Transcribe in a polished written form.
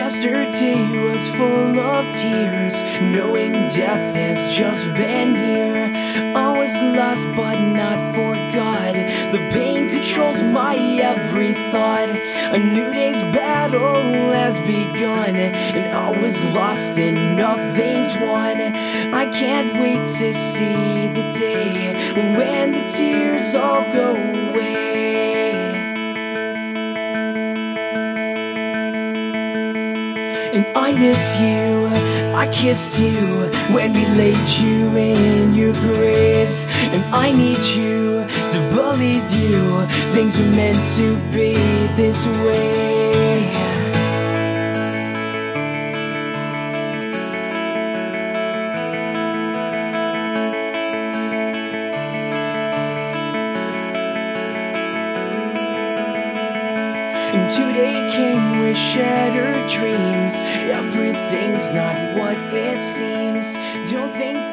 Yesterday was full of tears, knowing death has just been here. I was lost but not forgot. The pain controls my every thought. A new day's battle has begun, and I was lost and nothing's won. I can't wait to see the day when the tears all go away. And I miss you, I kissed you when we laid you in your grave. And I need you to believe you, things are meant to be this way. And today came with shattered dreams. Everything's not what it seems. Don't think